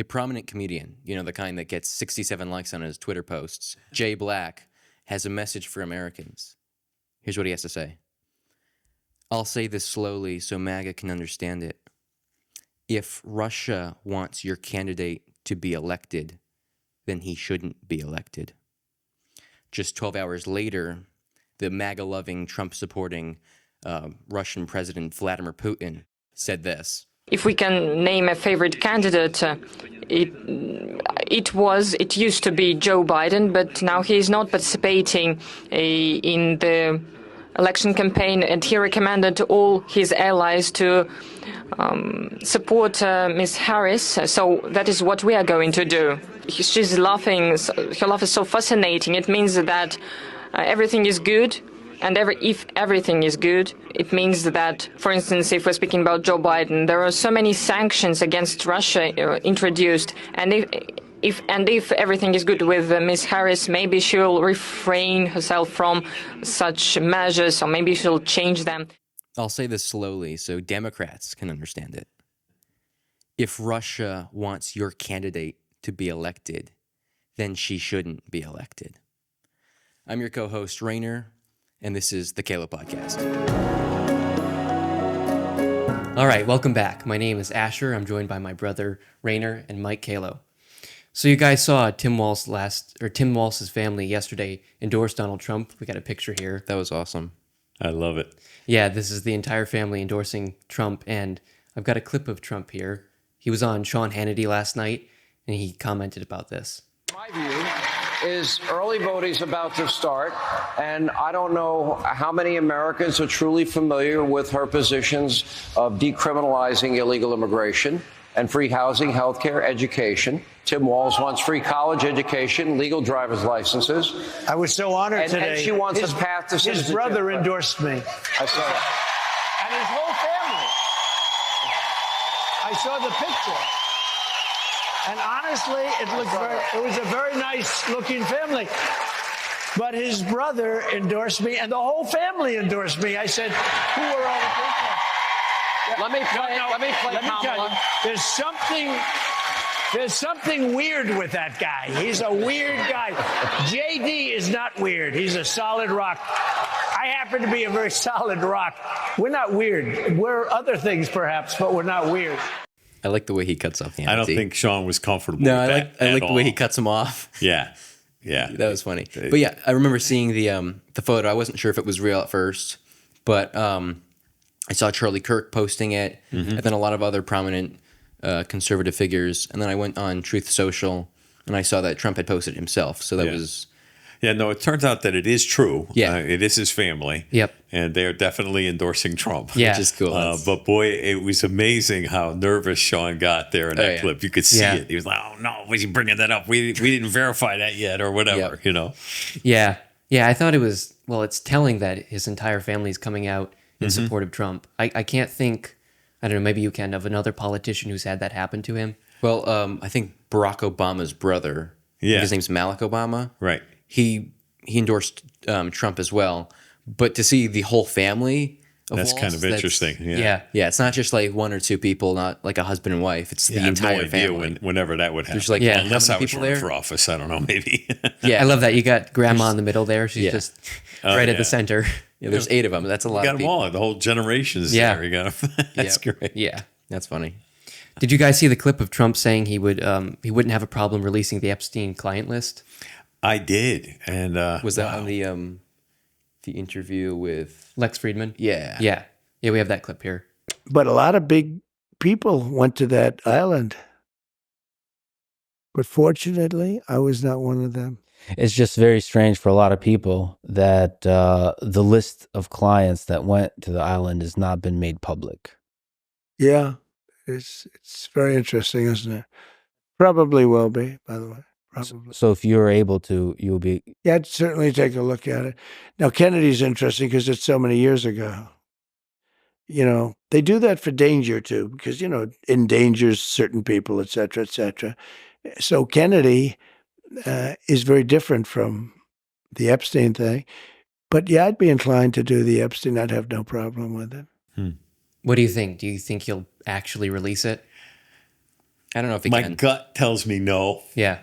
A prominent comedian, the kind that gets 67 likes on his Twitter posts, Jay Black, has a message for Americans. Here's what he has to say. I'll say this slowly so MAGA can understand it. If Russia wants your candidate to be elected, then he shouldn't be elected. Just 12 hours later, the MAGA-loving, Trump-supporting Russian President Vladimir Putin said this. If we can name a favorite candidate, it used to be Joe Biden, but now he is not participating in the election campaign, and he recommended all his allies to support Ms. Harris. So that is what we are going to do. She's laughing. Her laugh is so fascinating. It means that everything is good. And if everything is good, it means that, for instance, if we're speaking about Joe Biden, there are so many sanctions against Russia introduced. And if everything is good with Ms. Harris, maybe she'll refrain herself from such measures, or maybe she'll change them. I'll say this slowly so Democrats can understand it. If Russia wants your candidate to be elected, then she shouldn't be elected. I'm your co-host, Rainer, and this is the Calo podcast. All right, welcome back. My name is Asher. I'm joined by my brother, Rainer, and Mike Calo. So you guys saw Tim Walz's family yesterday endorse Donald Trump. We got a picture here. That was awesome. I love it. Yeah, this is the entire family endorsing Trump, and I've got a clip of Trump here. He was on Sean Hannity last night, and he commented about this. My view is early voting's about to start, and I don't know how many Americans are truly familiar with her positions of decriminalizing illegal immigration and free housing, healthcare, education. Tim Walz wants free college education, legal driver's licenses. I was so honored today. And she wants a path to citizenship. His brother endorsed me. I saw that. And his whole family. I saw the picture. And honestly, it was a very nice looking family. But his brother endorsed me, and the whole family endorsed me. I said, who are all the people? Let me play Kamala. There's something weird with that guy. He's a weird guy. JD is not weird. He's a solid rock. I happen to be a very solid rock. We're not weird. We're other things, perhaps, but we're not weird. I like the way he cuts off Hannity. I don't think Sean was comfortable No, with that I like at the way he all. cuts him off. Yeah. That was funny. But yeah, I remember seeing the photo. I wasn't sure if it was real at first, but I saw Charlie Kirk posting it, and then a lot of other prominent conservative figures. And then I went on Truth Social, and I saw that Trump had posted it himself. So that was... Yeah, no, it turns out that it is true. Yeah. It is his family. Yep. And they're definitely endorsing Trump. Yeah. Which is cool. But boy, it was amazing how nervous Sean got there in that clip. You could see it. He was like, oh, no, was he bringing that up? We didn't verify that yet or whatever, you know? Yeah. Yeah, I thought it was, well, it's telling that his entire family is coming out in support of Trump. I can't think, I don't know, maybe you can, of another politician who's had that happen to him. Well, I think Barack Obama's brother, I think his name's Malik Obama. Right. He endorsed Trump as well. But to see the whole family of That's Walz, kind of interesting. Yeah. Yeah, it's not just like one or two people, not like a husband and wife. It's the I have no entire idea family. whenever that would happen. There's like Unless how I many was people running there? for office. I don't know, maybe. I love that. You got grandma in the middle there. She's just right at the center. Yeah, there's 8 of them. That's a lot You got of them people. all. The whole generation's Yeah. there. You got them. That's great. Yeah, that's funny. Did you guys see the clip of Trump saying he wouldn't have a problem releasing the Epstein client list? I did. And Was that on the interview with Lex Friedman? Yeah. Yeah, we have that clip here. But a lot of big people went to that island. But fortunately, I was not one of them. It's just very strange for a lot of people that the list of clients that went to the island has not been made public. Yeah, it's very interesting, isn't it? Probably will be, by the way. Probably. So if you're able to, you'll be... Yeah, I'd certainly take a look at it. Now, Kennedy's interesting because it's so many years ago. You know, they do that for danger, too, because, you know, it endangers certain people, et cetera, et cetera. So Kennedy is very different from the Epstein thing. But, yeah, I'd be inclined to do the Epstein. I'd have no problem with it. What do you think? Do you think he'll actually release it? I don't know if he My can. gut tells me no. Yeah.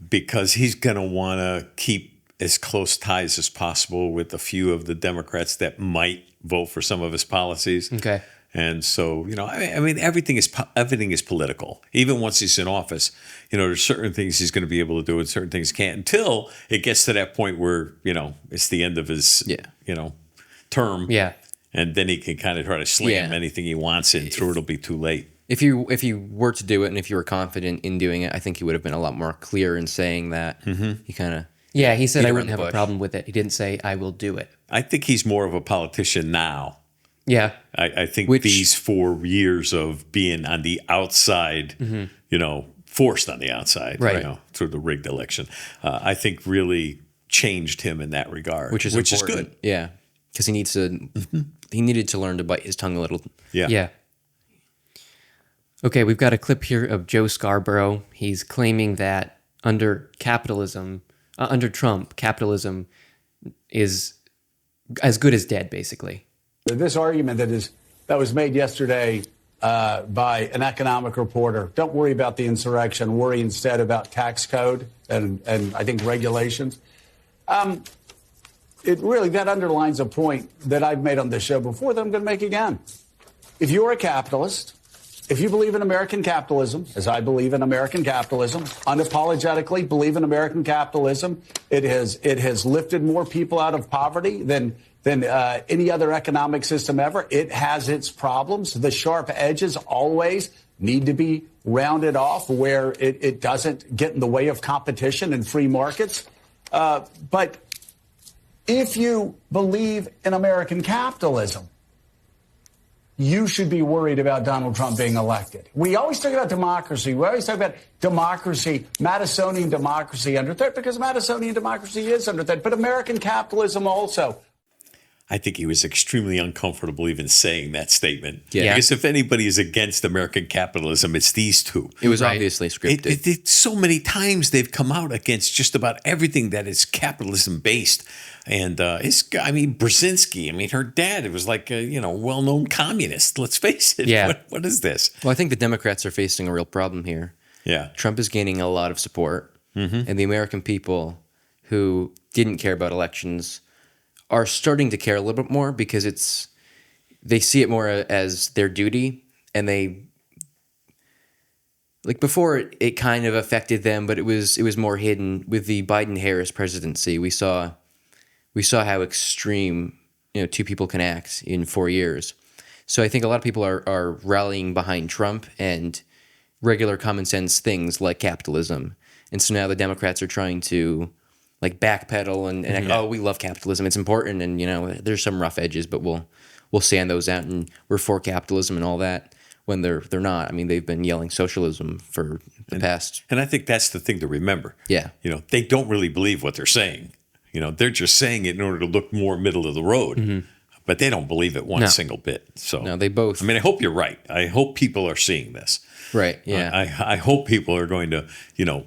Because he's going to want to keep as close ties as possible with a few of the Democrats that might vote for some of his policies. Okay. And so, I mean, everything is political. Even once he's in office, there's certain things he's going to be able to do and certain things he can't until it gets to that point where, it's the end of his, term. Yeah. And then he can kind of try to slam anything he wants in through. It'll be too late. If you were to do it, and if you were confident in doing it, I think he would have been a lot more clear in saying that. He kind of he said beat I around wouldn't the have a bush. problem with it. He didn't say I will do it. I think he's more of a politician now. Yeah. I think these 4 years of being on the outside, forced on the outside, Right. Through the rigged election, I think really changed him in that regard, which is important. good. Yeah, because he needed to learn to bite his tongue a little. Yeah. Yeah. Okay, we've got a clip here of Joe Scarborough. He's claiming that under Trump, capitalism is as good as dead, basically. This argument that was made yesterday by an economic reporter, don't worry about the insurrection, worry instead about tax code and I think regulations. That underlines a point that I've made on this show before that I'm going to make again. If you're a capitalist, if you believe in American capitalism, as I believe in American capitalism, unapologetically believe in American capitalism, it has lifted more people out of poverty than any other economic system ever. It has its problems. The sharp edges always need to be rounded off where it doesn't get in the way of competition and free markets. But if you believe in American capitalism, you should be worried about Donald Trump being elected. We always talk about democracy. We always talk about democracy, Madisonian democracy under threat, because Madisonian democracy is under threat, but American capitalism also. I think he was extremely uncomfortable even saying that statement. Yeah. Because if anybody is against American capitalism, it's these two. It was obviously scripted. So many times they've come out against just about everything that is capitalism based. And Brzezinski, her dad, it was like a well-known communist. Let's face it. Yeah. What is this? Well, I think the Democrats are facing a real problem here. Yeah. Trump is gaining a lot of support, and the American people who didn't care about elections are starting to care a little bit more because they see it more as their duty, and before it kind of affected them, but it was more hidden. With the Biden-Harris presidency, we saw how extreme two people can act in 4 years. So I think a lot of people are rallying behind Trump and regular common sense things like capitalism, and so now the Democrats are trying to backpedal and act, oh, we love capitalism, it's important, and there's some rough edges, but we'll sand those out, and we're for capitalism and all that, when they're not. They've been yelling socialism for the past. And I think that's the thing to remember. Yeah. They don't really believe what they're saying. They're just saying it in order to look more middle of the road, but they don't believe it one single bit. So No, they both. I hope you're right. I hope people are seeing this. Right. Yeah. I hope people are going to,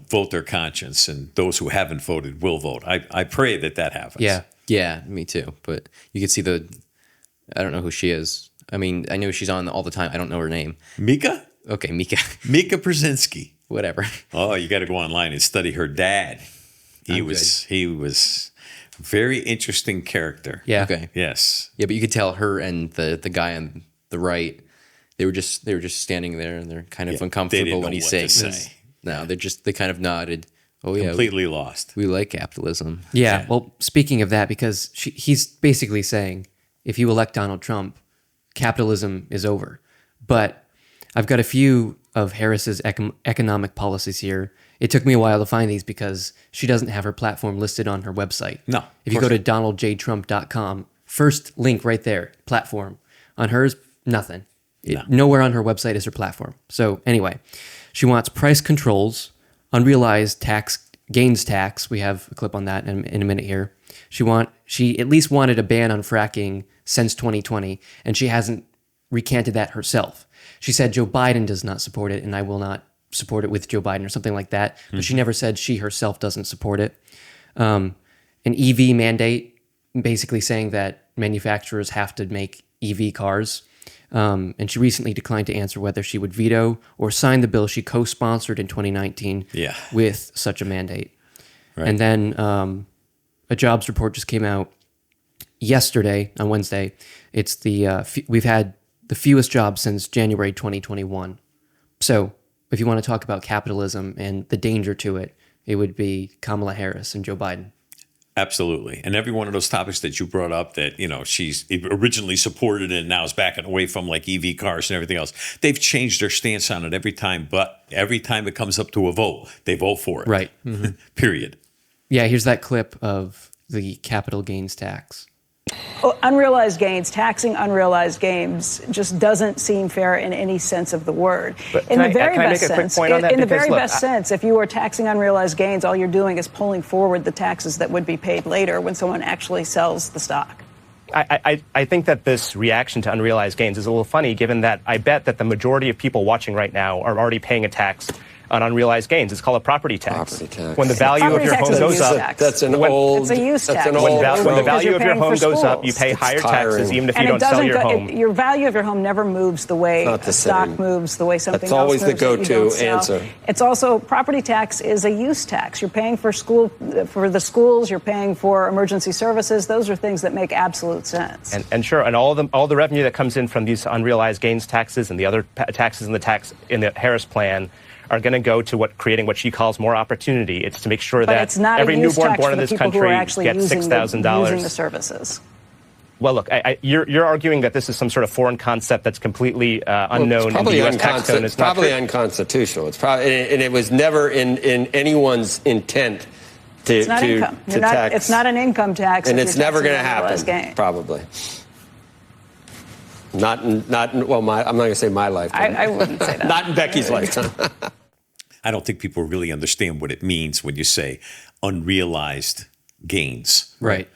vote their conscience, and those who haven't voted will vote. I pray that happens. Yeah. Yeah, me too. But you could see I don't know who she is. I know she's on all the time. I don't know her name. Mika? Okay, Mika. Mika Brzezinski. Whatever. Oh, you got to go online and study her dad. He was a very interesting character. Yeah. Okay. Yes. Yeah, but you could tell her and the guy on the right, they were just standing there, and they're kind of uncomfortable when he's saying this. No, they kind of nodded. Oh yeah, completely lost. We like capitalism. Yeah. Well, speaking of that, because he's basically saying, if you elect Donald Trump, capitalism is over. But I've got a few of Harris's economic policies here. It took me a while to find these because she doesn't have her platform listed on her website. No. If you go to donaldjtrump.com, first link right there, platform. On hers, nothing. Nowhere on her website is her platform. So anyway, she wants price controls, unrealized gains tax. We have a clip on that in a minute here. She at least wanted a ban on fracking since 2020, and she hasn't recanted that herself. She said Joe Biden does not support it, and I will not support it with Joe Biden or something like that. But she never said she herself doesn't support it. An EV mandate, basically saying that manufacturers have to make EV cars. And she recently declined to answer whether she would veto or sign the bill she co-sponsored in 2019 with such a mandate. Right. And then a jobs report just came out yesterday, on Wednesday. It's we've had the fewest jobs since January 2021. So if you want to talk about capitalism and the danger to it, it would be Kamala Harris and Joe Biden. Absolutely. And every one of those topics that you brought up that, she's originally supported and now is backing away from, like EV cars and everything else, they've changed their stance on it every time. But every time it comes up to a vote, they vote for it. Right. Mm-hmm. Period. Yeah, here's that clip of the capital gains tax. Unrealized gains, taxing unrealized gains just doesn't seem fair in any sense of the word. In the very best sense, if you are taxing unrealized gains, all you're doing is pulling forward the taxes that would be paid later when someone actually sells the stock. I think that this reaction to unrealized gains is a little funny, given that I bet that the majority of people watching right now are already paying a tax on unrealized gains. It's called a property tax. When the value of your home goes up, it's a use tax. When the value of your home goes up, you pay higher taxes even if you don't sell your home. Your value of your home never moves the way a stock moves, the way something else moves. That's always the go-to answer. It's also, property tax is a use tax. You're paying for the schools, you're paying for emergency services. Those are things that make absolute sense. And sure, and all the revenue that comes in from these unrealized gains taxes and the other taxes in the Harris plan are going to go to creating what she calls more opportunity. It's to make sure that every newborn born in this country gets $6,000. Using the services. Well, look, you're arguing that this is some sort of foreign concept that's completely unknown in the U.S. tax code. It's probably unconstitutional. It's probably, and it was never in anyone's intent to tax. It's not an income tax, and it's never going to happen. Probably. Not in, well, I'm not going to say my lifetime. I wouldn't say that. Not in Becky's lifetime. I don't think people really understand what it means when you say unrealized gains. Right.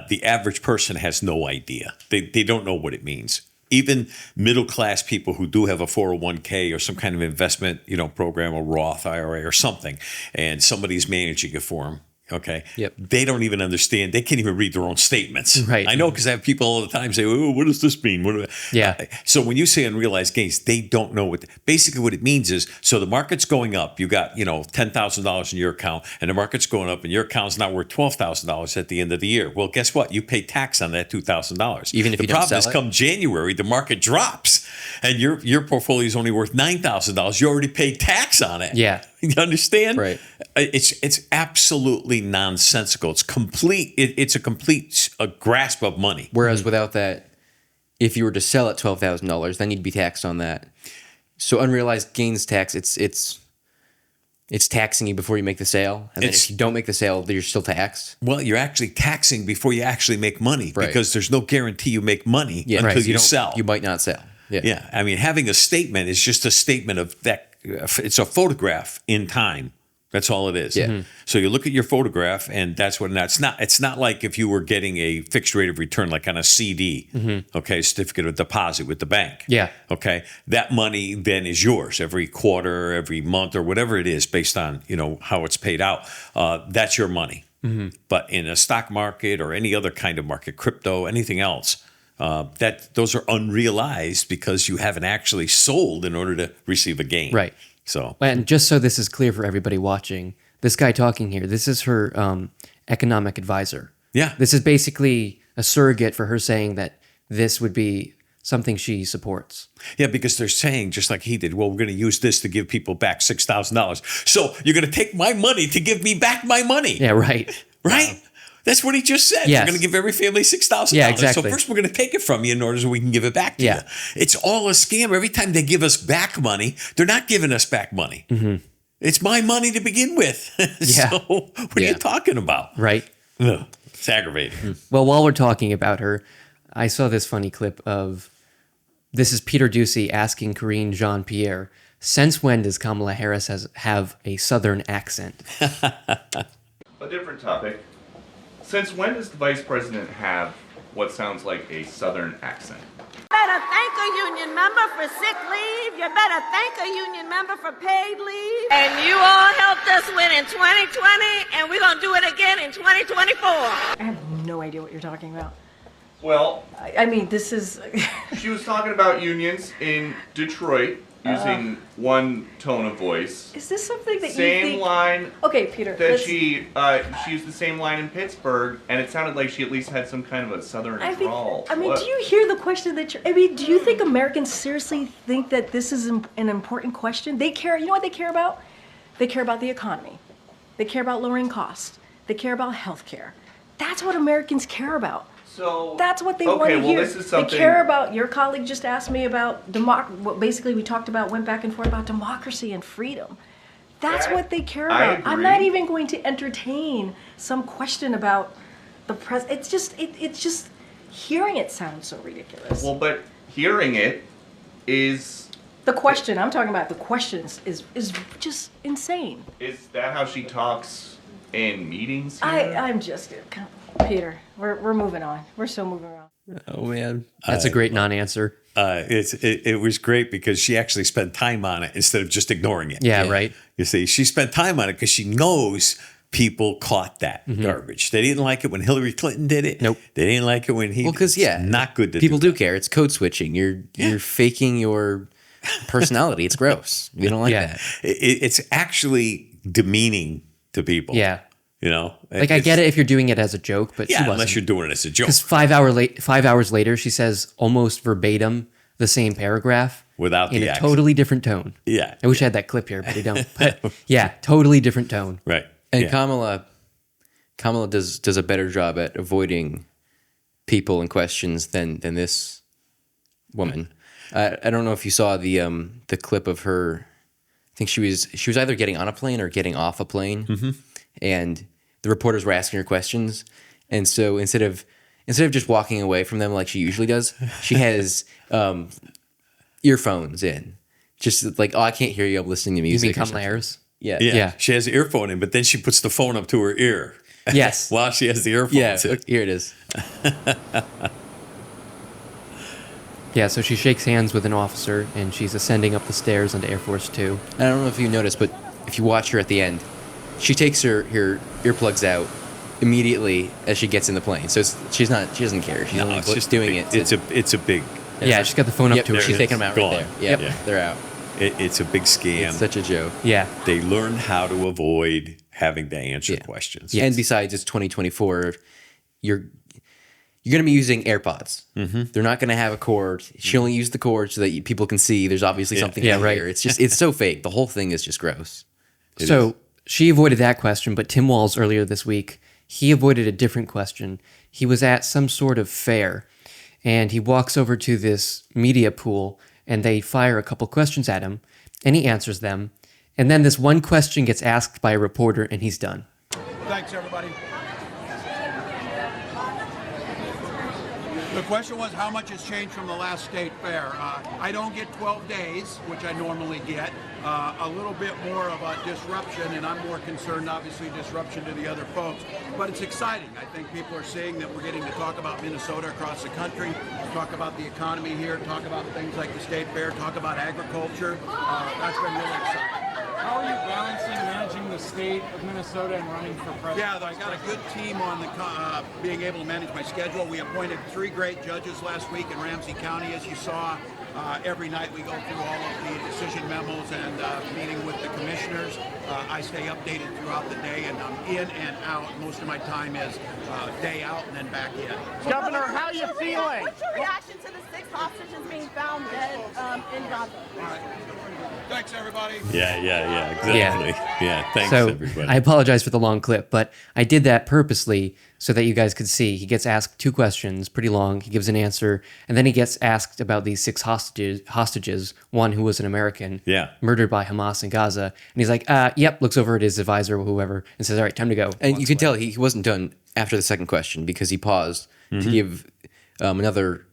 The average person has no idea. They don't know what it means. Even middle-class people who do have a 401k or some kind of investment, program, a Roth IRA or something, and somebody's managing it for them. Okay. Yep. They don't even understand. They can't even read their own statements. Right. I know, because I have people all the time say, "Oh, what does this mean?" Yeah. So when you say unrealized gains, they don't know basically what it means is, so the market's going up. You got, $10,000 in your account, and the market's going up, and your account's not worth $12,000 at the end of the year. Well, guess what? You pay tax on that $2,000. Even if you don't sell it. The problem is, come January, the market drops, and your portfolio is only worth $9,000. You already paid tax on it. Yeah. You understand? Right. It's absolutely nonsensical. It's complete. It's a complete grasp of money. Whereas without that, if you were to sell at $12,000, then you'd be taxed on that. So unrealized gains tax, it's taxing you before you make the sale, and then if you don't make the sale, you're still taxed. Well, you're actually taxing before you actually make money, because there's no guarantee you make money until you sell. You might not sell. Yeah. I mean, having a statement is just a statement of that. It's a photograph in time. That's all it is. Yeah. Mm-hmm. So you look at your photograph, and that's what. It's not like if you were getting a fixed rate of return, like on a CD, okay, certificate of deposit with the bank. Yeah. Okay, that money then is yours every quarter, every month, or whatever it is, based on how it's paid out. That's your money. Mm-hmm. But in a stock market or any other kind of market, crypto, anything else, those are unrealized because you haven't actually sold in order to receive a gain. Right. So, and just so this is clear for everybody watching, this guy talking here, this is her economic advisor. Yeah. This is basically a surrogate for her saying that this would be something she supports. Yeah, because they're saying, just like he did, well, we're going to use this to give people back $6,000. So you're going to take my money to give me back my money. Yeah, right. Right? That's what he just said. Yes. We're going to give every family $6,000. Yeah, exactly. So first we're going to take it from you in order so we can give it back to you. It's all a scam. Every time they give us back money, they're not giving us back money. Mm-hmm. It's my money to begin with. Yeah. So what are you talking about? Right. Ugh, it's aggravating. Well, while we're talking about her, I saw this funny clip of, this is Peter Doocy asking Karine Jean-Pierre, since when does Kamala Harris have a Southern accent? A different topic. Since when does the vice president have what sounds like a Southern accent? You better thank a union member for sick leave. You better thank a union member for paid leave. And you all helped us win in 2020, and we're going to do it again in 2024. I have no idea what you're talking about. Well, I mean, this is. She was talking about unions in Detroit using one tone of voice. Is this something that same you think? Line? Okay, Peter. That she used the same line in Pittsburgh, and it sounded like she at least had some kind of a southern drawl. I mean, do you hear the question that you're? I mean, do you think Americans seriously think that this is an important question? They care. You know what they care about? They care about the economy. They care about lowering costs. They care about health care. That's what Americans care about. So that's what they want to hear. This is something... They care about. Your colleague just asked me about what basically we talked about, went back and forth about democracy and freedom. That's what they care about. I'm not even going to entertain some question about the president. It's just hearing it sounds so ridiculous. Well, but hearing it is the question. I'm talking about the questions is just insane. Is that how she talks in meetings here? I'm just Peter. We're moving on. We're still moving on. Oh man, that's a great non-answer. It was great because she actually spent time on it instead of just ignoring it. Yeah, right. You see, she spent time on it because she knows people caught that garbage. They didn't like it when Hillary Clinton did it. Nope. They didn't like it when he. Well, because not good to people do care. It's code switching. You're faking your personality. It's gross. You don't like that. It's actually demeaning to people. Yeah. You know, like I get it if you're doing it as a joke, but she wasn't. Unless you're doing it as a joke. Because 5 hours later, she says almost verbatim the same paragraph without in the a accent. totally different tone. Yeah, I wish I had that clip here, but I don't. But yeah, totally different tone. Right. And Kamala does a better job at avoiding people and questions than this woman. I don't know if you saw the clip of her. I think she was either getting on a plane or getting off a plane, and the reporters were asking her questions, and so instead of just walking away from them like she usually does, she has earphones in, just like, oh, I can't hear you, I'm listening to music. You mean Kamala Harris? Yeah. She has the earphone in, but then she puts the phone up to her ear. Yes. While she has the earphones in. Here it is. Yeah, so she shakes hands with an officer, and she's ascending up the stairs onto Air Force 2. I don't know if you noticed, but if you watch her at the end, she takes her earplugs out immediately as she gets in the plane. So she doesn't care. She's only just doing it. It's a big. Yeah, she's got the phone up to her. She's taking them out right there. Yep, they're out. It's a big scam. It's such a joke. Yeah. They learn how to avoid having to answer questions. Yes. And besides, it's 2024. You're going to be using AirPods. They're not going to have a cord. She only used the cord so that people can see there's obviously something in here. It's so fake. The whole thing is just gross. She avoided that question, but Tim Walz earlier this week, he avoided a different question. He was at some sort of fair, and he walks over to this media pool, and they fire a couple questions at him, and he answers them. And then this one question gets asked by a reporter, and he's done. Thanks, everybody. The question was, how much has changed from the last state fair? I don't get 12 days, which I normally get. A little bit more of a disruption, and I'm more concerned, obviously, disruption to the other folks. But it's exciting. I think people are seeing that we're getting to talk about Minnesota across the country, talk about the economy here, talk about things like the state fair, talk about agriculture. That's been really exciting. How are you balancing managing the state of Minnesota and running for president? Yeah, I got a good team on the being able to manage my schedule. We appointed 3 great judges last week in Ramsey County, as you saw. Every night we go through all of the decision memos and meeting with the commissioners. I stay updated throughout the day, and I'm in and out. Most of my time is day out and then back in. Governor, how are you feeling? What's your reaction to the 6 hostages being found dead in Gaza? All right. Thanks, everybody. Yeah, exactly. Yeah, thanks, so, everybody. I apologize for the long clip, but I did that purposely so that you guys could see. He gets asked 2 questions, pretty long. He gives an answer, and then he gets asked about these 6 hostages, one who was an American, murdered by Hamas in Gaza. And he's like, yep, looks over at his advisor or whoever and says, all right, time to go. And you could tell he wasn't done after the second question because he paused to give another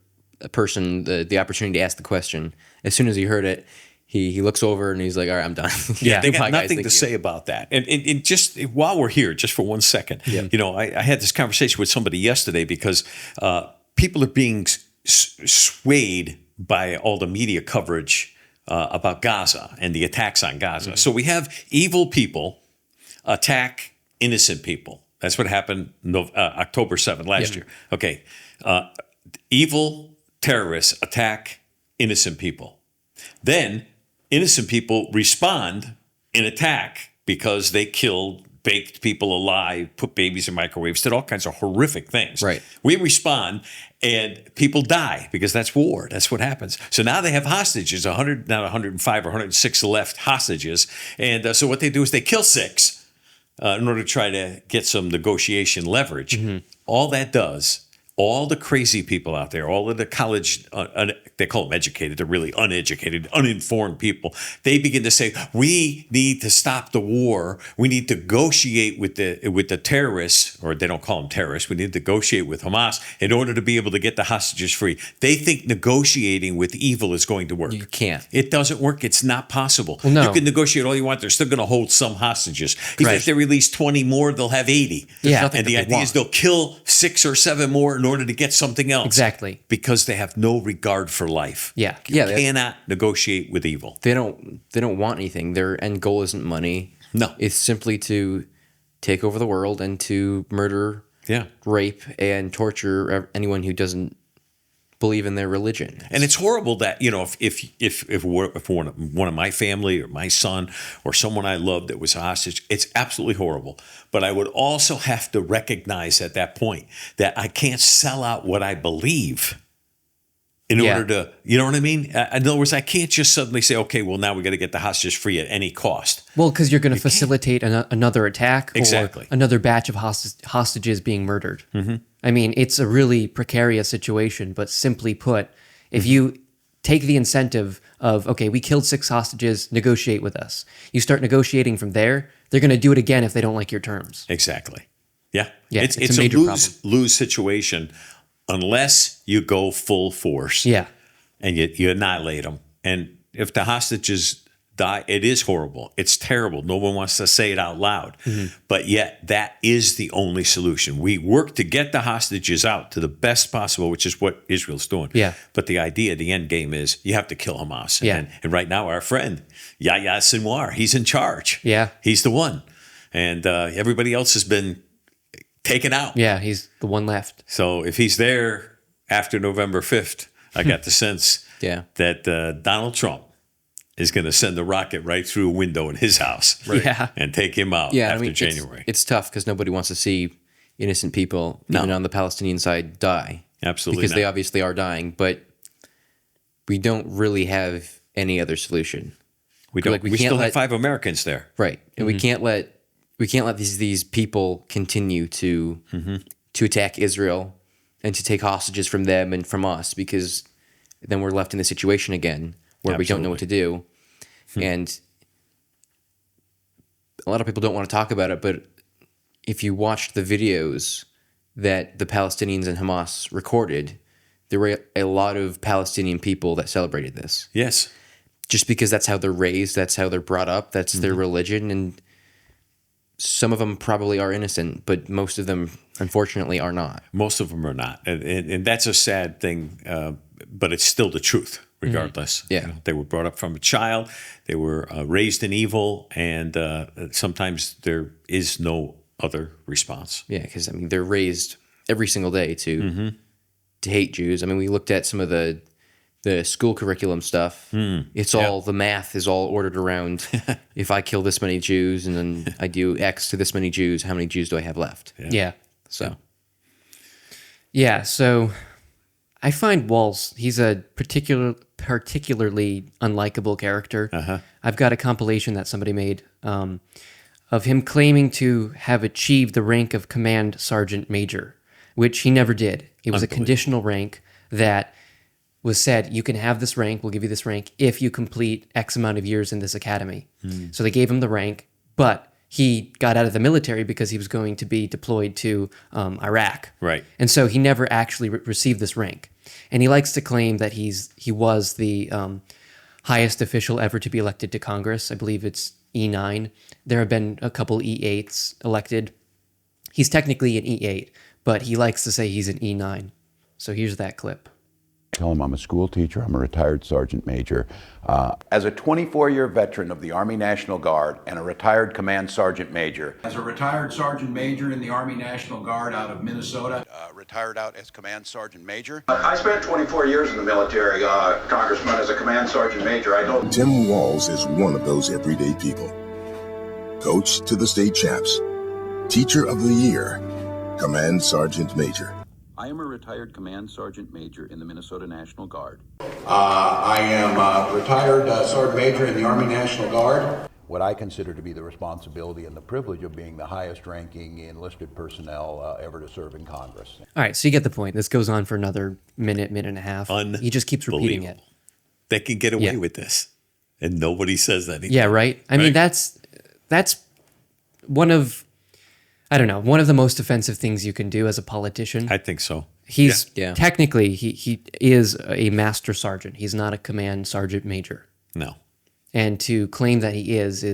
person the opportunity to ask the question. As soon as he heard it, he looks over and he's like, all right, I'm done. They got nothing to say about that. And just while we're here, just for 1 second, I had this conversation with somebody yesterday because people are being swayed by all the media coverage about Gaza and the attacks on Gaza. So we have evil people attack innocent people. That's what happened October 7th last year. Okay. evil terrorists attack innocent people. Then innocent people respond in attack because they killed, baked people alive, put babies in microwaves, did all kinds of horrific things. Right. We respond and people die because that's war. That's what happens. So now they have hostages, 100, not 105 or 106 left hostages. And so what they do is they kill 6 in order to try to get some negotiation leverage. All that does, all the crazy people out there, all of the college, they call them educated, they're really uneducated, uninformed people. They begin to say, we need to stop the war. We need to negotiate with the terrorists, or they don't call them terrorists. We need to negotiate with Hamas in order to be able to get the hostages free. They think negotiating with evil is going to work. You can't. It doesn't work. It's not possible. Well, no. You can negotiate all you want. They're still going to hold some hostages. Even if they release 20 more, they'll have 80. Yeah. And the idea is they'll kill 6 or 7 more in order to get something else. Exactly. Because they have no regard for life. Yeah. You cannot negotiate with evil. They don't want anything. Their end goal isn't money. No. It's simply to take over the world and to murder, rape, and torture anyone who doesn't believe in their religion. And it's horrible that, you know, if one of my family or my son or someone I loved that was a hostage, it's absolutely horrible. But I would also have to recognize at that point that I can't sell out what I believe in order to, you know what I mean? In other words, I can't just suddenly say, okay, well, now we got to get the hostage free at any cost. Well, because you're going to facilitate another attack Exactly. or another batch of hostages being murdered. I mean, it's a really precarious situation, but simply put, if you take the incentive of, okay, we killed 6 hostages, negotiate with us. You start negotiating from there, they're going to do it again if they don't like your terms. Exactly. Yeah. Yeah, It's a major lose situation unless you go full force. Yeah. And you annihilate them. And if the hostages die, it is horrible. It's terrible. No one wants to say it out loud. But yet that is the only solution. We work to get the hostages out to the best possible, which is what Israel's doing. Yeah. But the idea, the end game is you have to kill Hamas. Yeah. And right now our friend, Yahya Sinwar, he's in charge. Yeah. He's the one. And everybody else has been taken out. Yeah, he's the one left. So if he's there after November 5th, I got the sense that Donald Trump is going to send a rocket right through a window in his house and take him out after January. It's tough because nobody wants to see innocent people, even on the Palestinian side, die. Absolutely Because they obviously are dying, but we don't really have any other solution. We don't. We still have 5 Americans there. Right. And we can't let these people continue to attack Israel and to take hostages from them and from us, because then we're left in the situation again where we don't know what to do. And a lot of people don't want to talk about it, but if you watched the videos that the Palestinians and Hamas recorded, there were a lot of Palestinian people that celebrated this. Yes. Just because that's how they're raised, that's how they're brought up, that's their religion, and some of them probably are innocent, but most of them, unfortunately, are not. Most of them are not. And that's a sad thing, but it's still the truth, regardless. Yeah. You know, they were brought up from a child. They were raised in evil, and sometimes there is no other response. Yeah, because, I mean, they're raised every single day to hate Jews. I mean, we looked at some of the school curriculum stuff. It's all, the math is all ordered around, if I kill this many Jews and then I do X to this many Jews, how many Jews do I have left? Yeah. So I find Walz, he's a particularly unlikable character. I've got a compilation that somebody made of him claiming to have achieved the rank of Command Sergeant Major, which he never did. It was a conditional rank that was said, you can have this rank, we'll give you this rank if you complete X amount of years in this academy. So they gave him the rank, but he got out of the military because he was going to be deployed to Iraq. Right. And so he never actually received this rank. And he likes to claim that he was the highest official ever to be elected to Congress. I believe it's E9. There have been a couple E8s elected. He's technically an E8, but he likes to say he's an E9. So here's that clip. tell him I'm a school teacher. I'm a retired sergeant major. As a 24-year veteran of the Army National Guard and a retired command sergeant major. As a retired sergeant major in the Army National Guard out of Minnesota. Retired out as command sergeant major. I spent 24 years in the military, Congressman, as a command sergeant major. Tim Walz is one of those everyday people. Coach to the state champs. Teacher of the Year. Command Sergeant Major. I am a retired command sergeant major in the Minnesota National Guard. I am a retired sergeant major in the Army National Guard. What I consider to be the responsibility and the privilege of being the highest ranking enlisted personnel ever to serve in Congress. All right, so you get the point. This goes on for another minute and a half. He just keeps repeating it. They can get away with this, and nobody says anything. Yeah, right? I mean, that's one of, I don't know, one of the most offensive things you can do as a politician. I think so. He's technically, he is a master sergeant. He's not a command sergeant major. No. And to claim that he is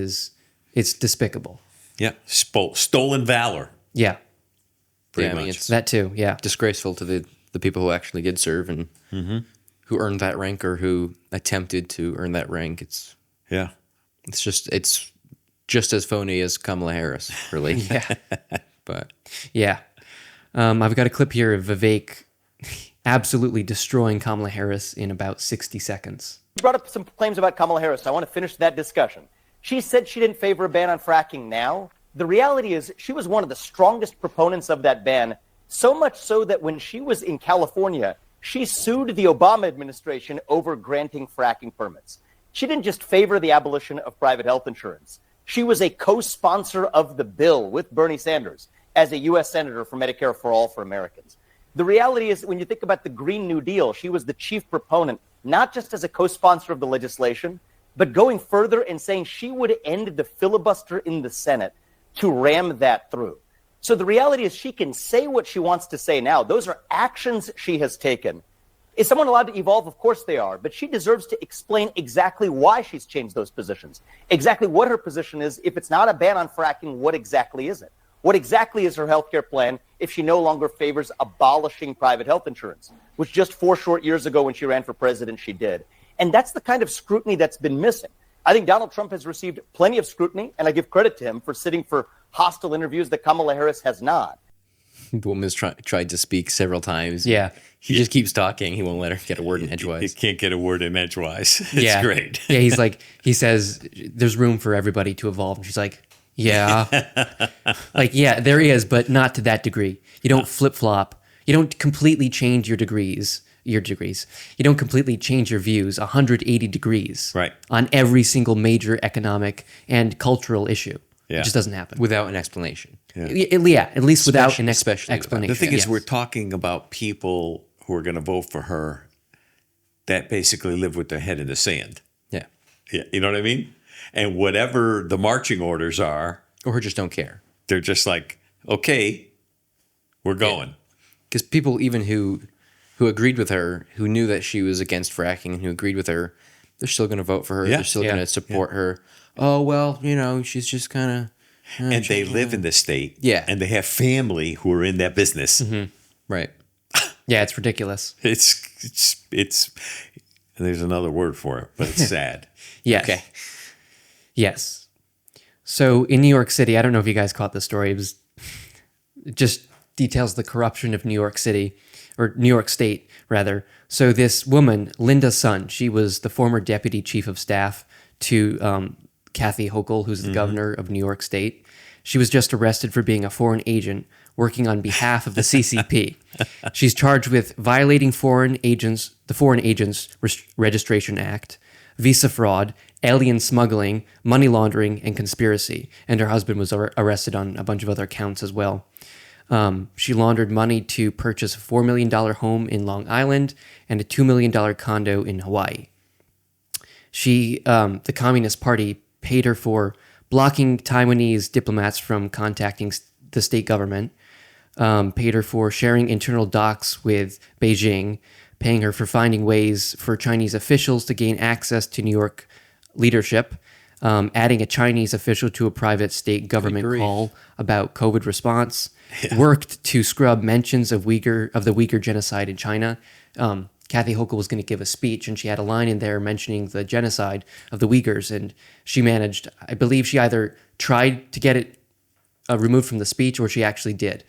it's despicable. Yeah. Stolen valor. Yeah. Pretty much. It's that too, yeah. Disgraceful to the people who actually did serve and who earned that rank or who attempted to earn that rank. It's just as phony as Kamala Harris, really. Yeah. But yeah. I've got a clip here of Vivek absolutely destroying Kamala Harris in about 60 seconds. You brought up some claims about Kamala Harris. I want to finish that discussion. She said she didn't favor a ban on fracking now. The reality is she was one of the strongest proponents of that ban, so much so that when she was in California, she sued the Obama administration over granting fracking permits. She didn't just favor the abolition of private health insurance. She was a co-sponsor of the bill with Bernie Sanders as a U.S. Senator for Medicare for All for Americans. The reality is, when you think about the Green New Deal, she was the chief proponent, not just as a co-sponsor of the legislation, but going further and saying she would end the filibuster in the Senate to ram that through. So the reality is she can say what she wants to say now. Those are actions she has taken. Is someone allowed to evolve? Of course they are. But she deserves to explain exactly why she's changed those positions, exactly what her position is. If it's not a ban on fracking, what exactly is it? What exactly is her health care plan if she no longer favors abolishing private health insurance, which just 4 short years ago when she ran for president, she did. And that's the kind of scrutiny that's been missing. I think Donald Trump has received plenty of scrutiny, and I give credit to him for sitting for hostile interviews that Kamala Harris has not. The woman's tried to speak several times. Yeah. He just keeps talking. He won't let her get a word in edgewise. He can't get a word in edgewise. It's great. Yeah, he says, there's room for everybody to evolve. And she's like, yeah. There is, but not to that degree. You don't flip-flop. You don't completely change your degrees. You don't completely change your views 180 degrees on every single major economic and cultural issue. Yeah. It just doesn't happen. Without an explanation. Yeah, at least without an explanation. The thing is, we're talking about people who are going to vote for her that basically live with their head in the sand. Yeah. You know what I mean? And whatever the marching orders are, or just don't care. They're just like, okay, we're going. Because people even who agreed with her, who knew that she was against fracking and who agreed with her, they're still going to vote for her. Yeah. They're still going to support her. Oh, well, she's just kind of... and they live in the state. Yeah. And they have family who are in that business. Mm-hmm. Right. Yeah, it's ridiculous. It's there's another word for it, but it's sad. Yes. Okay. Yes. So in New York City, I don't know if you guys caught the story. It just details the corruption of New York City, or New York State, rather. So this woman, Linda Sun, she was the former deputy chief of staff to Kathy Hochul, who's the governor of New York State. She was just arrested for being a foreign agent working on behalf of the CCP. She's charged with violating the Foreign Agents Registration Act, visa fraud, alien smuggling, money laundering, and conspiracy. And her husband was arrested on a bunch of other counts as well. She laundered money to purchase a $4 million home in Long Island and a $2 million condo in Hawaii. The Communist Party paid her for blocking Taiwanese diplomats from contacting the state government, paid her for sharing internal docs with Beijing, paying her for finding ways for Chinese officials to gain access to New York leadership, adding a Chinese official to a private state government call about COVID response, worked to scrub mentions of the Uyghur genocide in China. Kathy Hochul was going to give a speech, and she had a line in there mentioning the genocide of the Uyghurs, and she managed, I believe she either tried to get it removed from the speech or she actually did.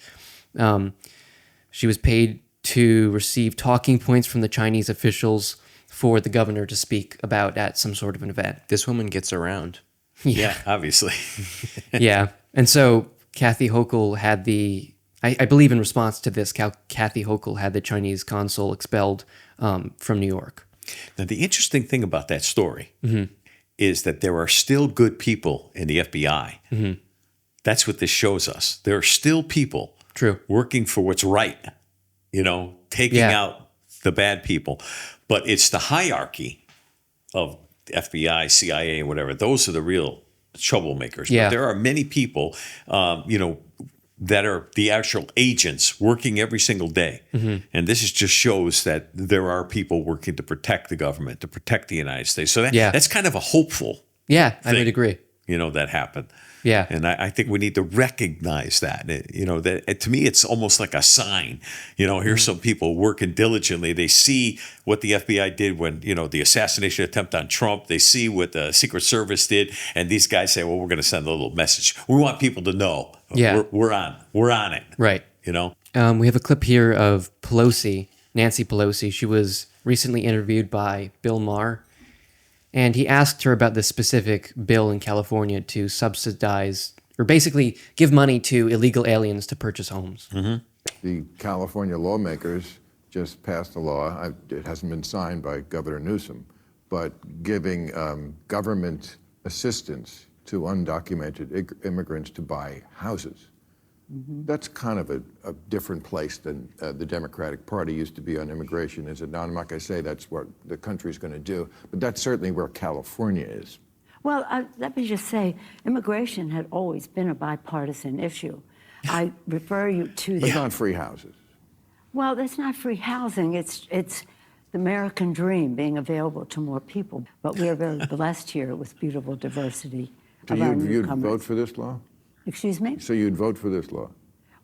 She was paid to receive talking points from the Chinese officials for the governor to speak about at some sort of an event. This woman gets around. Yeah, obviously. Yeah. And so Kathy Hochul had I believe in response to this, Kathy Hochul had the Chinese consul expelled from New York. Now, the interesting thing about that story is that there are still good people in the FBI. Mm-hmm. That's what this shows us. There are still people working for what's right, taking out the bad people. But it's the hierarchy of FBI, CIA, and whatever. Those are the real troublemakers. Yeah. But there are many people, that are the actual agents working every single day. Mm-hmm. And this just shows that there are people working to protect the government, to protect the United States. So that's kind of a hopeful thing, I would agree. That happened. Yeah. And I think we need to recognize that. That to me, it's almost like a sign. Here's some people working diligently. They see what the FBI did when, the assassination attempt on Trump. They see what the Secret Service did. And these guys say, well, we're going to send a little message. We want people to know. Yeah. We're on it. Right. We have a clip here of Nancy Pelosi. She was recently interviewed by Bill Maher. And he asked her about this specific bill in California to subsidize, or basically give money to illegal aliens to purchase homes. Mm-hmm. The California lawmakers just passed a law. It hasn't been signed by Governor Newsom, but giving government assistance to undocumented immigrants to buy houses. Mm-hmm. That's kind of a different place than the Democratic Party used to be on immigration, is it not? I'm not going to say that's what the country's going to do, but that's certainly where California is. Well, let me just say, immigration had always been a bipartisan issue. I refer you to But not free houses. Well, that's not free housing. It's the American dream being available to more people. But we are very blessed here with beautiful diversity. So you'd vote for this law? Excuse me? So you'd vote for this law?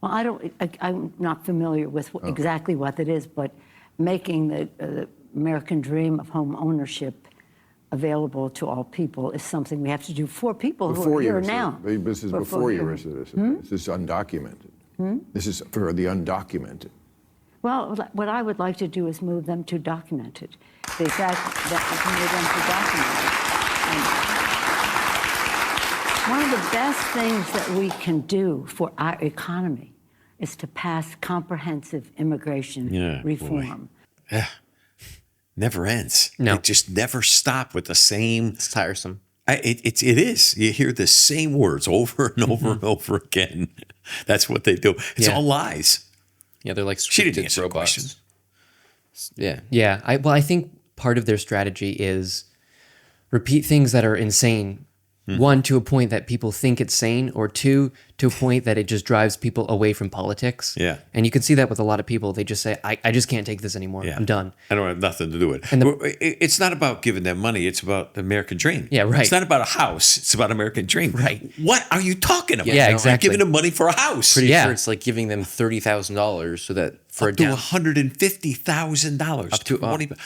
Well, I'm not familiar with exactly what it is, but making the American dream of home ownership available to all people is something we have to do for people who are here now. This is before you were a citizen. This is undocumented. This is for the undocumented. Well, what I would like to do is move them to documented. The fact that move them to documented. One of the best things that we can do for our economy is to pass comprehensive immigration reform. Never ends. No. It just never stops with the same. It's tiresome. It is. You hear the same words over and over and over again. That's what they do. It's all lies. Yeah, they're like she didn't answer robots. The question. Yeah. Yeah. I think part of their strategy is repeat things that are insane. One, to a point that people think it's sane, or two, to a point that it just drives people away from politics. Yeah. And you can see that with a lot of people. They just say, I just can't take this anymore. Yeah. I'm done. I don't have nothing to do with it. And it's not about giving them money. It's about the American dream. Yeah, right. It's not about a house. It's about American dream. Right. What are you talking about? Yeah, exactly. I'm giving them money for a house. Pretty sure it's like giving them $30,000 so that for up to $150,000. Up to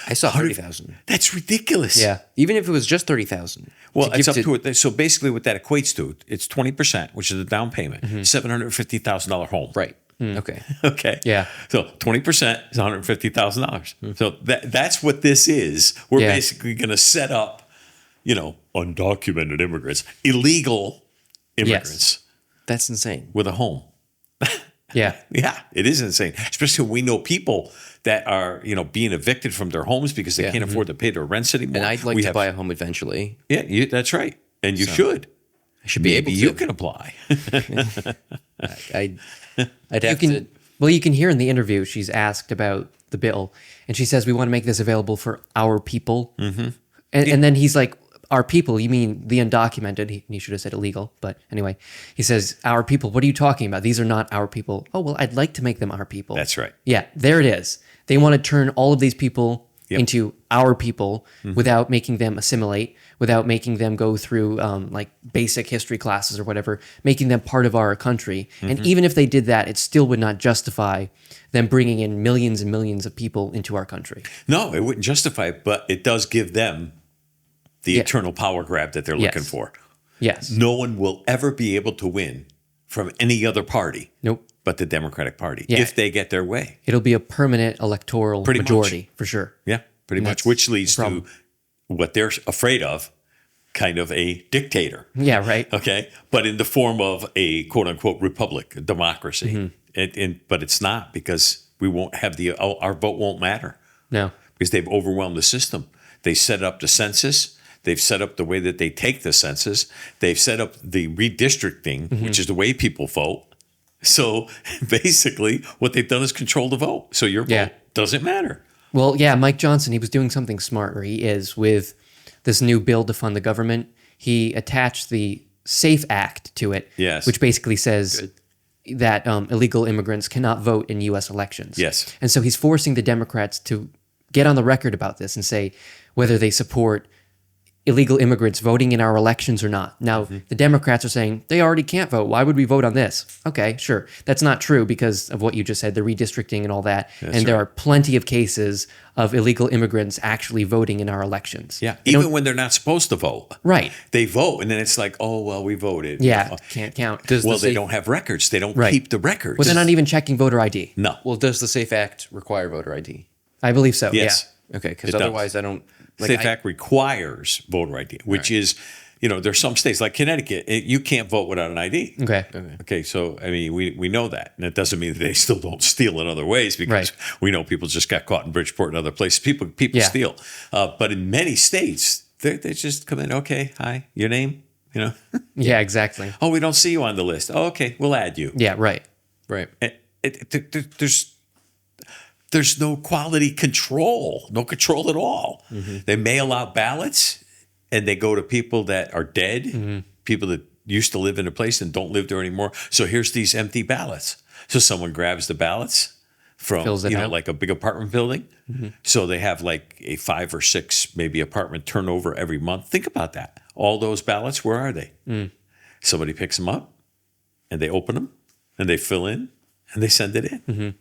I saw 30,000. That's ridiculous. Yeah. Even if it was just 30,000. Well, it's up to it. So basically, what that equates to, it's 20%, which is the down payment, $750,000 home. Right. Okay. Okay. Yeah. So 20% is $150,000. So that's what this is. We're basically going to set up, undocumented immigrants, illegal immigrants. Yes. That's insane. With a home. Yeah. Yeah, it is insane. Especially when we know people that are, being evicted from their homes because they can't afford to pay their rents anymore. And I'd like to buy a home eventually. Yeah, that's right. And you should. I should be able to. You can apply. I'd have to. Well, you can hear in the interview, she's asked about the bill, and she says, we want to make this available for our people. Mm-hmm. And then he's like, our people, you mean the undocumented? He should have said illegal, but anyway, he says, our people, what are you talking about? These are not our people. Oh, well, I'd like to make them our people. That's right. Yeah, there it is. They want to turn all of these people into our people without making them assimilate, without making them go through like basic history classes or whatever, making them part of our country. And even if they did that, it still would not justify them bringing in millions and millions of people into our country. No, it wouldn't justify it, but it does give them the eternal power grab that they're looking for. Yes. No one will ever be able to win from any other party. Nope. But the Democratic Party, if they get their way. It'll be a permanent electoral majority, for sure. Yeah, pretty much, which leads to what they're afraid of, kind of a dictator. Yeah, right. Okay, but in the form of a quote-unquote republic, a democracy. But it's not, because we won't have our vote won't matter. No. Because they've overwhelmed the system. They set up the census. They've set up the way that they take the census. They've set up the redistricting, which is the way people vote. So basically, what they've done is control the vote. So your vote doesn't matter. Well, yeah, Mike Johnson, he was doing something smart, or he is, with this new bill to fund the government. He attached the SAFE Act to it, which basically says that illegal immigrants cannot vote in U.S. elections. Yes. And so he's forcing the Democrats to get on the record about this and say whether they support illegal immigrants voting in our elections or not. Now, the Democrats are saying they already can't vote. Why would we vote on this? Okay, sure. That's not true because of what you just said, the redistricting and all that. There are plenty of cases of illegal immigrants actually voting in our elections. Yeah, even when they're not supposed to vote. Right. They vote, and then it's like, oh, well, we voted. Yeah, can't count. They don't have records. They don't keep the records. Well, they're not even checking voter ID. No. Well, does the SAFE Act require voter ID? I believe so, yes. Yeah. Okay, because otherwise I don't... SAFE Act requires voter ID, which is, there's some states like Connecticut, you can't vote without an ID. Okay. So, I mean, we know that. And it doesn't mean that they still don't steal in other ways, because we know people just got caught in Bridgeport and other places. People steal. But in many states, they just come in, okay, hi, your name, Yeah, exactly. Oh, we don't see you on the list. Oh, okay, we'll add you. Yeah, right. There's no quality control, no control at all. They mail out ballots, and they go to people that are dead, people that used to live in a place and don't live there anymore. So here's these empty ballots. So someone grabs the ballots from like a big apartment building. So they have like a 5 or 6 maybe apartment turnover every month. Think about that. All those ballots, where are they? Somebody picks them up, and they open them, and they fill in, and they send it in.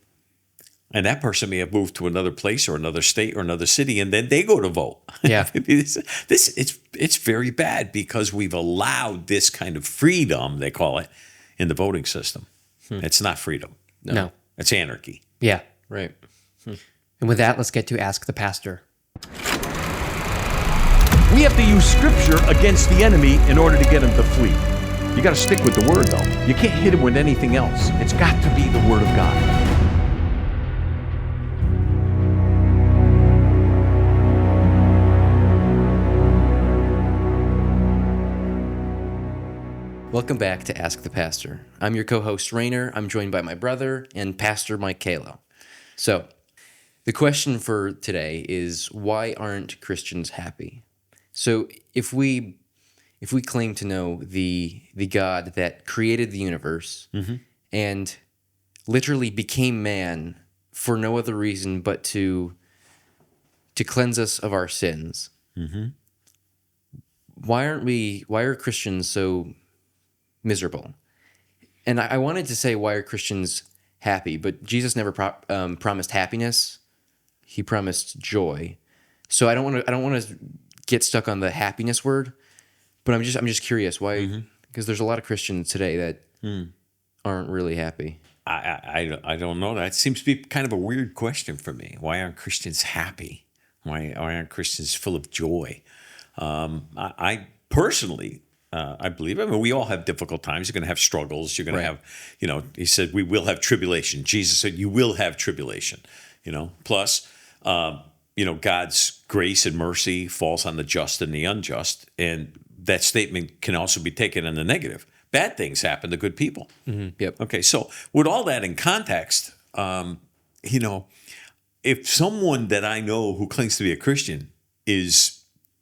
And that person may have moved to another place or another state or another city, and then they go to vote. Yeah. It's very bad, because we've allowed this kind of freedom, they call it, in the voting system. It's not freedom. No. It's anarchy. Yeah. Right. And with that, let's get to Ask the Pastor. We have to use Scripture against the enemy in order to get him to flee. You got to stick with the Word, though. You can't hit him with anything else. It's got to be the Word of God. Welcome back to Ask the Pastor. I'm your co-host, Rainer. I'm joined by my brother and Pastor Mike Calo. So, the question for today is, why aren't Christians happy? So, if we claim to know the God that created the universe and literally became man for no other reason but to cleanse us of our sins, why are Christians so miserable? And I wanted to say, why are Christians happy? But Jesus never promised happiness. He promised joy. So I don't want to get stuck on the happiness word. But I'm just curious why, because there's a lot of Christians today that aren't really happy. I don't know. That seems to be kind of a weird question for me. Why aren't Christians happy? Why aren't Christians full of joy? I personally. I believe. I mean, we all have difficult times. You're going to have struggles. You're going to have, he said, we will have tribulation. Jesus said, you will have tribulation, Plus, God's grace and mercy falls on the just and the unjust. And that statement can also be taken in the negative. Bad things happen to good people. Yep. Okay, so with all that in context, if someone that I know who claims to be a Christian is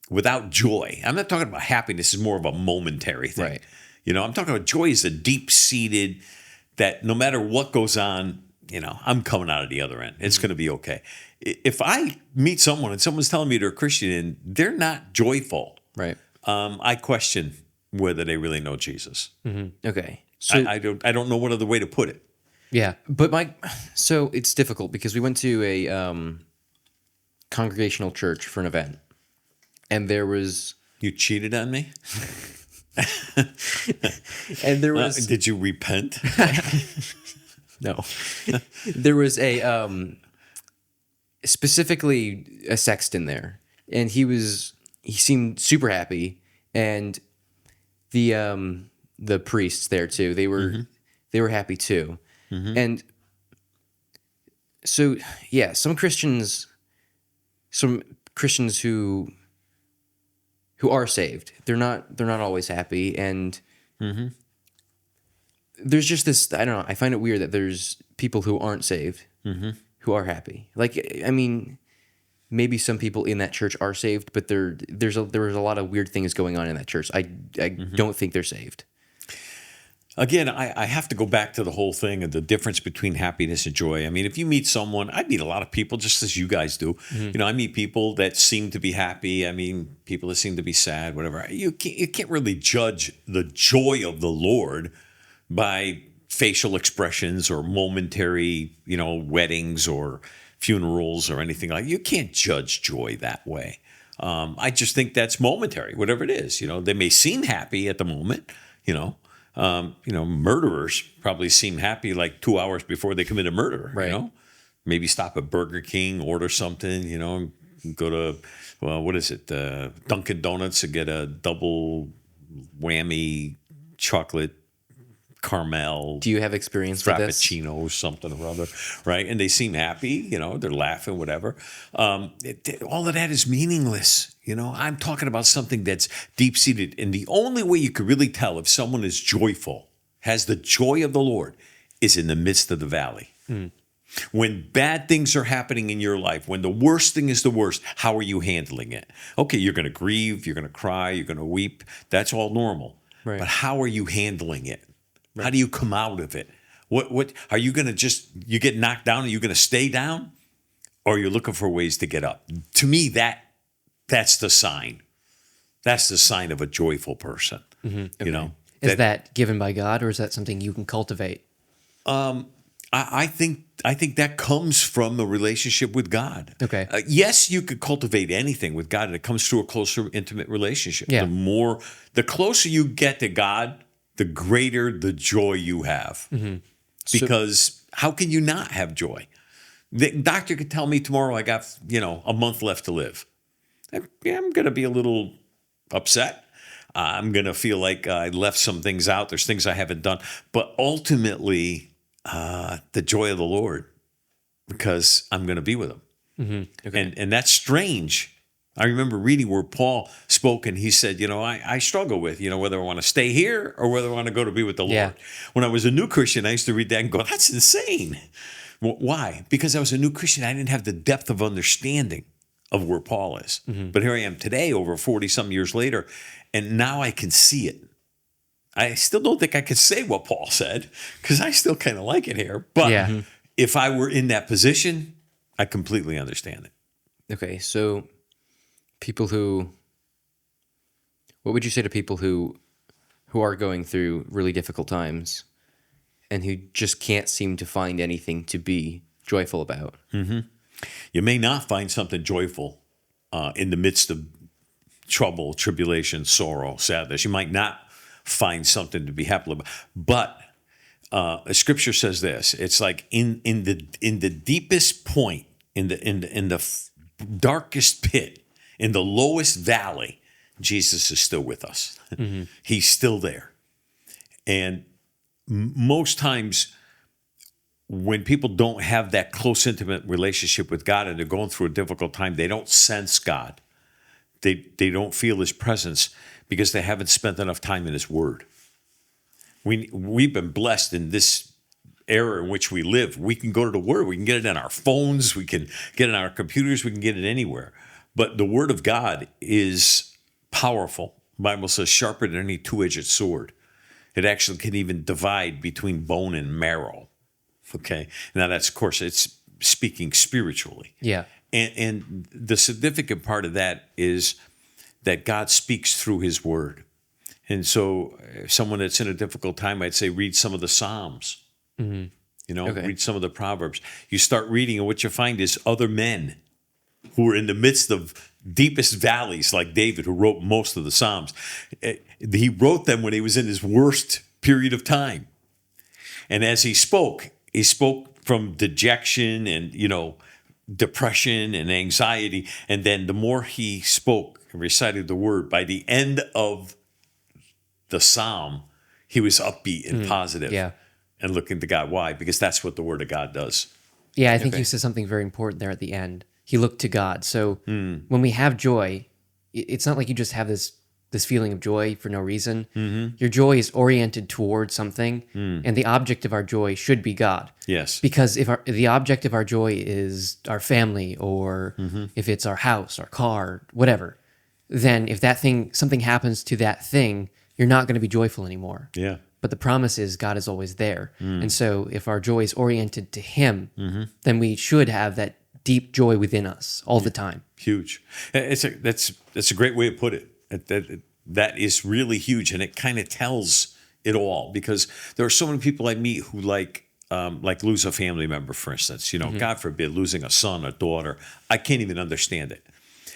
without joy, I'm not talking about happiness, is more of a momentary thing. Right. I'm talking about joy is a deep-seated, that no matter what goes on, I'm coming out of the other end. It's going to be okay. If I meet someone and someone's telling me they're a Christian and they're not joyful, right? I question whether they really know Jesus. Okay, so I don't know what other way to put it. Yeah, but so it's difficult because we went to a congregational church for an event, and there was You cheated on me? and there was did you repent? No. There was a specifically a sexton there, and he seemed super happy, and the priests there too. They were happy too. And so yeah, some Christians who are saved, they're not always happy, and there's just this, I don't know, I find it weird that there's people who aren't saved who are happy. Like, I mean, maybe some people in that church are saved, but there was a lot of weird things going on in that church. I don't think they're saved. Again, I have to go back to the whole thing of the difference between happiness and joy. I mean, if you meet someone, I meet a lot of people just as you guys do. I meet people that seem to be happy. I mean, people that seem to be sad, whatever. You can't really judge the joy of the Lord by facial expressions or momentary, weddings or funerals or anything like that. You can't judge joy that way. I just think that's momentary, whatever it is. They may seem happy at the moment, murderers probably seem happy like 2 hours before they commit a murder, right. Maybe stop at Burger King, order something, go to, what is it? Dunkin' Donuts and get a double whammy chocolate caramel. Do you have experience with this? Frappuccino, something or other, right? And they seem happy, they're laughing, whatever. All of that is meaningless. I'm talking about something that's deep-seated. And the only way you could really tell if someone is joyful, has the joy of the Lord, is in the midst of the valley. When bad things are happening in your life, when the worst thing is the worst, how are you handling it? Okay, you're going to grieve, you're going to cry, you're going to weep. That's all normal. Right. But how are you handling it? How do you come out of it? What are you going to you get knocked down and you're going to stay down? Or you're looking for ways to get up? To me, that's the sign. That's the sign of a joyful person. Okay. Is that given by God, or is that something you can cultivate? I think that comes from a relationship with God. Okay. Yes, you could cultivate anything with God, and it comes through a closer, intimate relationship. Yeah. The closer you get to God, the greater the joy you have. Because how can you not have joy? The doctor could tell me tomorrow I got, a month left to live. I'm going to be a little upset. I'm going to feel like I left some things out. There's things I haven't done. But ultimately, the joy of the Lord, because I'm going to be with him. Okay. And that's strange. I remember reading where Paul spoke and he said, I struggle with, whether I want to stay here or whether I want to go to be with the Lord. When I was a new Christian, I used to read that and go, that's insane. Why? Because I was a new Christian. I didn't have the depth of understanding of where Paul is. But here I am today, over 40-some years later, and now I can see it. I still don't think I could say what Paul said because I still kind of like it here. But if I were in that position, I completely understand it. Okay, so what would you say to people who are going through really difficult times and who just can't seem to find anything to be joyful about? You may not find something joyful in the midst of trouble, tribulation, sorrow, sadness. You might not find something to be happy about. But Scripture says this: it's like in the deepest point, in the darkest pit, in the lowest valley, Jesus is still with us. He's still there. And most times when people don't have that close, intimate relationship with God and they're going through a difficult time, they don't sense God. They don't feel his presence because they haven't spent enough time in his word. We've been blessed in this era in which we live. We can go to the word. We can get it on our phones. We can get it on our computers. We can get it anywhere. But the word of God is powerful. The Bible says sharper than any two-edged sword. It actually can even divide between bone and marrow. Okay. Now that's, of course, it's speaking spiritually. Yeah. And the significant part of that is that God speaks through his word. And so someone that's in a difficult time, I'd say read some of the Psalms, Mm-hmm. Read some of the Proverbs. You start reading, and what you find is other men who are in the midst of deepest valleys, like David, who wrote most of the Psalms. He wrote them when he was in his worst period of time. And as he spoke from dejection and, depression and anxiety. And then the more he spoke and recited the word, by the end of the Psalm, he was upbeat and positive. Yeah. And looking to God. Why? Because that's what the word of God does. Yeah, I think you said something very important there at the end. He looked to God. So when we have joy, it's not like you just have this feeling of joy for no reason. Mm-hmm. Your joy is oriented towards something, and the object of our joy should be God. Yes. Because if the object of our joy is our family, or if it's our house, our car, whatever, then if something happens to that thing, you're not going to be joyful anymore. Yeah. But the promise is God is always there. And so if our joy is oriented to him, then we should have that deep joy within us all the time. Huge. That's a great way to put it. That is really huge. And it kind of tells it all, because there are so many people I meet who like lose a family member, for instance, God forbid, losing a son, a daughter. I can't even understand it.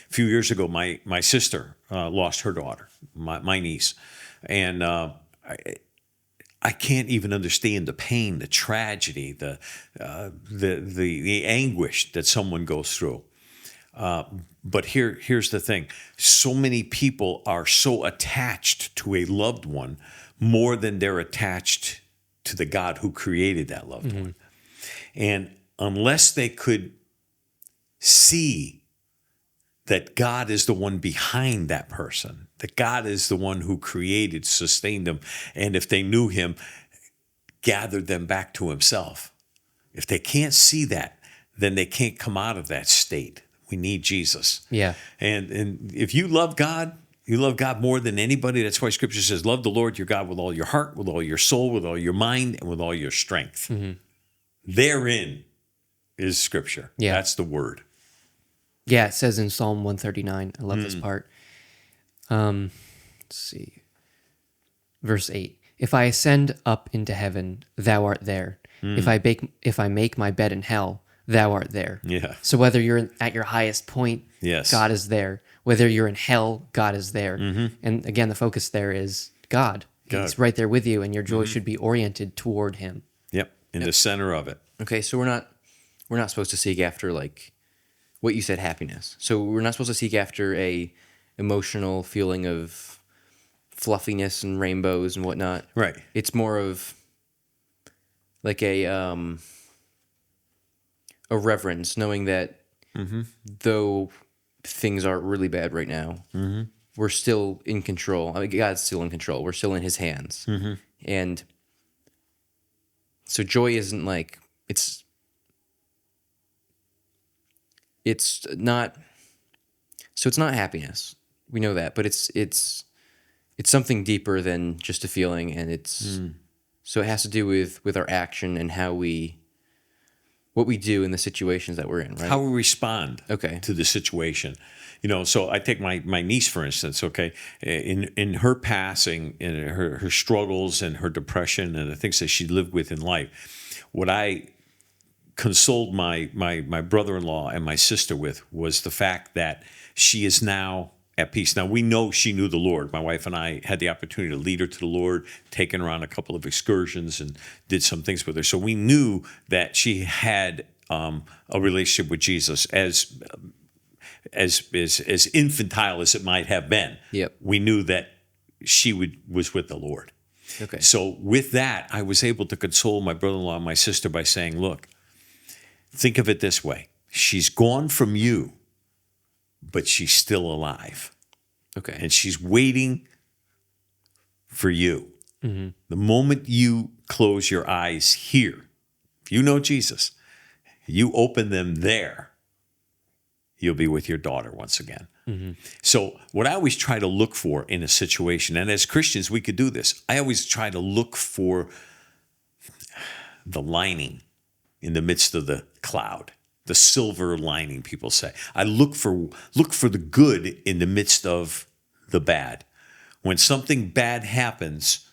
A few years ago, my sister lost her daughter, my niece. And I can't even understand the pain, the tragedy, the anguish that someone goes through. But here's the thing: so many people are so attached to a loved one more than they're attached to the God who created that loved one. And unless they could see that God is the one behind that person, that God is the one who created, sustained them, and if they knew him, gathered them back to himself. If they can't see that, then they can't come out of that state. We need Jesus. Yeah. And if you love God, you love God more than anybody. That's why Scripture says, love the Lord your God with all your heart, with all your soul, with all your mind, and with all your strength. Therein is Scripture. Yeah. That's the word. Yeah, it says in Psalm 139. I love this part. Let's see. Verse 8. If I ascend up into heaven, thou art there. If I make my bed in hell, thou art there. Yeah. So whether you're at your highest point, yes, God is there. Whether you're in hell, God is there. And again, the focus there is God. He's right there with you, and your joy should be oriented toward him. Yep, in the center of it. Okay, so we're not supposed to seek after, like what you said, happiness. So we're not supposed to seek after a emotional feeling of fluffiness and rainbows and whatnot. Right. It's more of like a reverence, knowing that though things are really bad right now, we're still in control. I mean, God's still in control. We're still in his hands. And so joy isn't like, it's not happiness. We know that, but it's something deeper than just a feeling, and it's so it has to do with our action and what we do in the situations that we're in, right? How we respond to the situation. So I take my niece, for instance, okay? In her passing, in her struggles and her depression and the things that she lived with in life, what I consoled my brother-in-law and my sister with was the fact that she is now at peace. Now, we know she knew the Lord. My wife and I had the opportunity to lead her to the Lord, taken her on a couple of excursions and did some things with her. So we knew that she had a relationship with Jesus, as infantile as it might have been. Yep. We knew that she was with the Lord. Okay. So with that, I was able to console my brother-in-law and my sister by saying, look, think of it this way. She's gone from you, but she's still alive. Okay. And she's waiting for you. Mm-hmm. The moment you close your eyes here, if you know Jesus, you open them there, you'll be with your daughter once again. Mm-hmm. So what I always try to look for in a situation, and as Christians, we could do this. I always try to look for the lining in the midst of the cloud. The silver lining, people say. I look for the good in the midst of the bad. When something bad happens,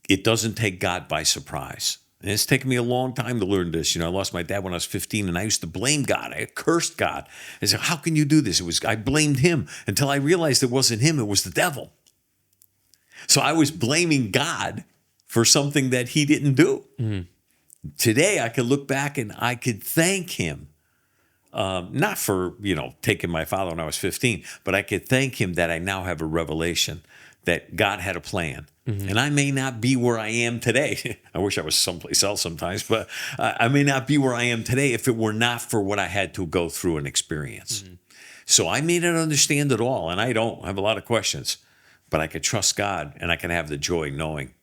it doesn't take God by surprise. And it's taken me a long time to learn this. I lost my dad when I was 15, and I used to blame God. I cursed God. I said, how can you do this? I blamed him until I realized it wasn't him, it was the devil. So I was blaming God for something that he didn't do. Mm-hmm. Today, I could look back and I could thank him, not for, taking my father when I was 15, but I could thank him that I now have a revelation that God had a plan. Mm-hmm. And I may not be where I am today. I wish I was someplace else sometimes, but I may not be where I am today if it were not for what I had to go through and experience. Mm-hmm. So I may not understand it all, and I don't. I have a lot of questions, but I could trust God, and I can have the joy knowing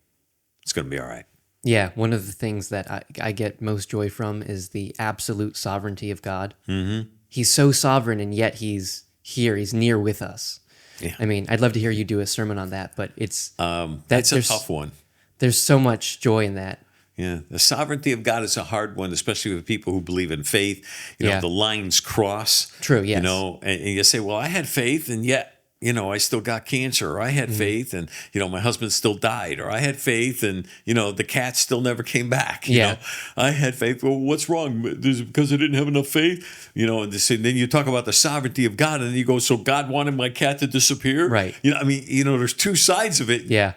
it's going to be all right. Yeah, one of the things that I get most joy from is the absolute sovereignty of God. Mm-hmm. He's so sovereign, and yet he's here. He's near with us. Yeah. I mean, I'd love to hear you do a sermon on that, but it's a tough one. There's so much joy in that. Yeah, the sovereignty of God is a hard one, especially with people who believe in faith. The lines cross. True, yes. And you say, well, I had faith, and yet, I still got cancer, or I had faith and, my husband still died, or I had faith and, the cat still never came back. You know? I had faith. Well, what's wrong? Is it because I didn't have enough faith? And then you talk about the sovereignty of God, and then you go, so God wanted my cat to disappear? Right. There's two sides of it. Yeah.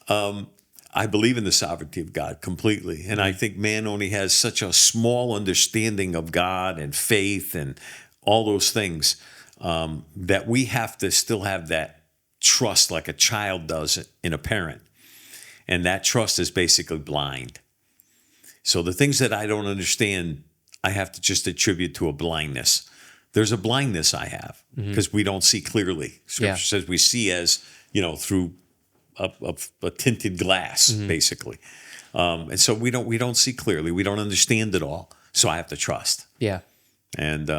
I believe in the sovereignty of God completely. And I think man only has such a small understanding of God and faith and all those things. That we have to still have that trust like a child does in a parent. And that trust is basically blind. So the things that I don't understand, I have to just attribute to a blindness. There's a blindness I have because we don't see clearly. Scripture says we see as, through a tinted glass, basically. And so we don't see clearly. We don't understand it all. So I have to trust. Yeah. And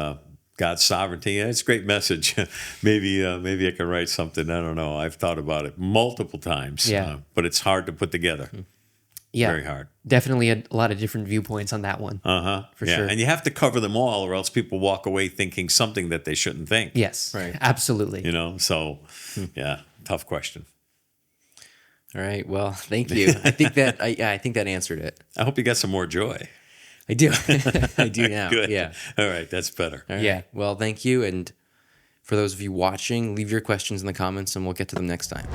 God's sovereignty. Yeah, it's a great message. maybe I can write something. I don't know. I've thought about it multiple times. Yeah. But it's hard to put together. Yeah. Very hard. Definitely a lot of different viewpoints on that one. For sure. And you have to cover them all, or else people walk away thinking something that they shouldn't think. Yes. Right. Absolutely. So tough question. All right. Well, thank you. I think that answered it. I hope you got some more joy. I do. I do now. Good. Yeah. All right. That's better. Right. Yeah. Well, thank you. And for those of you watching, leave your questions in the comments and we'll get to them next time.